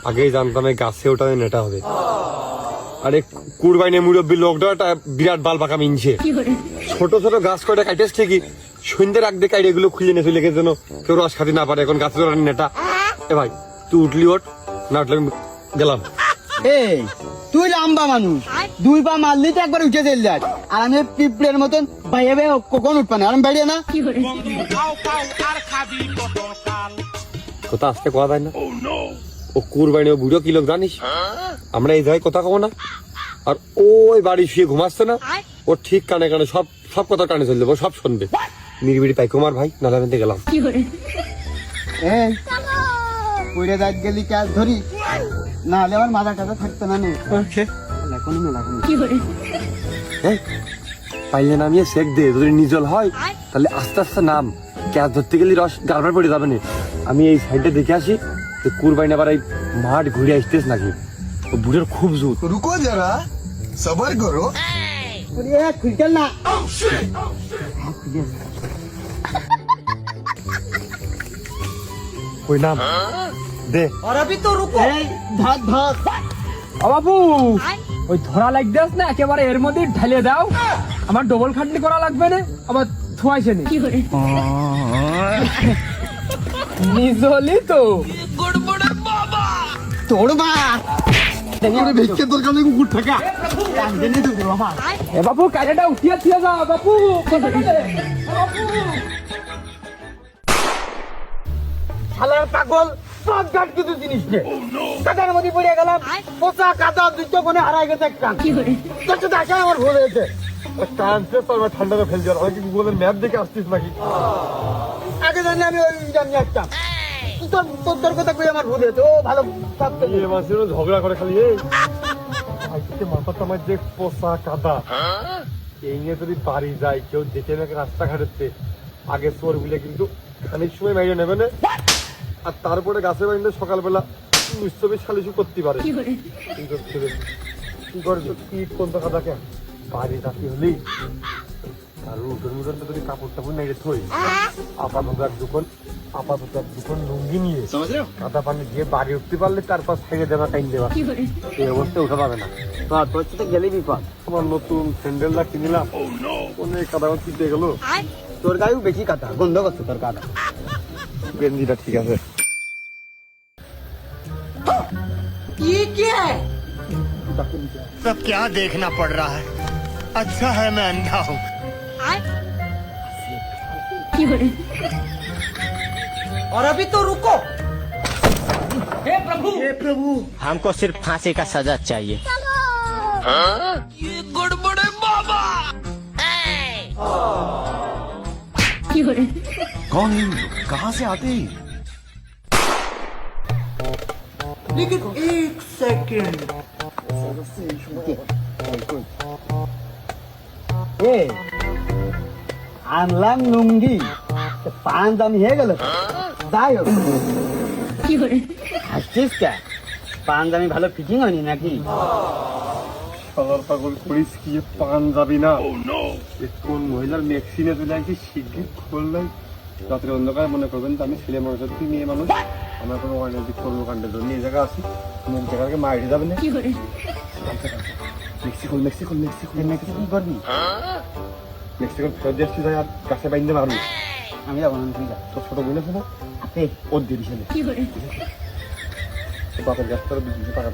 আগেই জানতাম এই গাছে ওটা নেটা হবে। আরে কুরবাইনে মুরব্বী লোকটা একটা বিরাট বাল পাকা মিনছে। ছোট ছোট গাছ কয়টা কাইটেস ঠিকই, সন্ধ্যের আগ দিয়ে কাইটে এগুলো খুলে নিয়ে চলে গেছে যেন কেউ রস খাতে না পারে। এখন গাছে ওটা নেটা। এ ভাই তুই উঠলি ওঠ, না উঠলে আমি গেলাম। এই তুই লম্বা মানুষ, 2 পা মারলি তো একবার উঠে চলে যাস, আর আমি পিঁপড়ের মতন ভাইয়া ভাই কখন উঠবে না, আর আমি বেরিয়ে না। কথা আসতে কথা যায় না। ও কুরবানি ও বুড়ো কি লোক জানিস? আমরা এই জায়গায় কথা কব না, আর ওই বাড়ি শুয়ে ঘুমাচ্ছে না, ও ঠিক কানে কানে সব সব কথা কানে চলে যাবো, সব শুনবে। নিরিবিড়ি পাই কুমার ভাই, নালে আমি গেলাম। এই পুড়ে দাগ গেলি কাজ ধরি, না হলে আমার মাথা টাথা থাকতো না নে। পাইলে নামিয়ে শেখ দে, যদি নিজল হয় তাহলে আস্তে আস্তে নাম। ক্যাচ ধরতে গেলে রস গাড়বার পড়ে যাবে না। আমি এই সাইডে দেখে আসি কুরবানি আবার এই মাঠ ঘুরে আসতেছ নাকি। ও বুড়ের খুব জোর। रुको जरा सबर करो। খুলতেন না। ওই নাম দে। ভাত ভাত বাবু ওই ধরা লাগতেছ না, একেবারে এর মধ্যে ঢালিয়ে দাও। আমার ডবল খাটনি করা লাগবে না, আবার থুয়াইছে নি নিজলি তো তোর মা ভিক্ষে দরকার নেই, কুকুর থাকা। এ বাবু কাজটা উঠিয়ে থিয়ে যাও বাবু। শালার পাগল, সব গাট কিছু জিনিস নে কাদার মধ্যে পড়ে গেলাম। পোচা কাদা দুটো কোণে হারাই গেছে একটা। তোর সাথে আসা আমার ভুল হয়েছে। ঠান্ডাটা ফেলছে, অনেক গুগলের ম্যাপ দেখে আসছিস নাকি? আগে জানি আমি ওই জানি একটা। তোর কথা কই আমার ভুল হয়েছে। ও ভালো ঝগড়া করে খালি মাথা তোমার যে পোষা কাদা, এই নিয়ে যদি বাড়ি যায় কেউ দেখে নাকি রাস্তাঘাটেতে, আগে চোর বলে কিন্তু খানিক সময় মাইরে নেবে না, আর তারপরে গাছে বাইন্দে সকালবেলা নিশ্চয়ই সালিশু করতে পারে। কি করে কি কোন কাদাকে বাড়ি যাতে হলেই আর উঠোন মুঠোন যদি কাপড় টাপড় নাইরে থই, আপাতত এক দুখন লুঙ্গি নিয়ে কাদা পানি দিয়ে বাড়ি উঠতে পারলে তারপর ছেড়ে দেওয়া টাইম দেওয়া, এই অবস্থায় উঠা পাবে না। তোর সাথে গেলেই বিপদ। আমার নতুন স্যান্ডেলটা কিনলাম, অনেক কাদা চিপে গেল। তোর গায়েও বেশি কাটা, গন্ধ করছে তোর কাটা। গেঞ্জিটা ঠিক আছে। सब क्या देखना पड़ रहा है, अच्छा है मैं अंधा हूँ। और अभी तो रुको। हे प्रभु हमको सिर्फ फांसी का सजा चाहिए। ये गड़बड़ है बाबा। कौन है? कहाँ से आते हैं? लेकिन एक सेकंड, আনলাম লুঙ্গি, পান দামি হয়ে গেল। যাই হোক, হাসছিস কে? পান দামি ভালো ফিটিং হয়নি নাকি? সবার পাগল করিস কি, পান যাবি না? কোন মহিলার মেক্সিনে চলে আসি শিগগির খুললাই। রাত্রে অন্ধকারে মনে করবেন তো আমি ছেলে মানুষ, তুই মেয়ে মানুষ, আমার কোনো অনৈতিক কর্মকাণ্ডের জন্য এই জায়গা আছি। মুখ জায়গাকে মাইরে যাবে না। মেক্সিকোন কি করবি? মেক্সিকোন ফেরত দিয়ে আসছি, আর গাছে বাইন্দে মারবি। আমি যাবো না, তুই যা। তোর ছোট বোন আছে না, আপে ওর দিবি ছেলে। বাপের গাছ তোর টাকা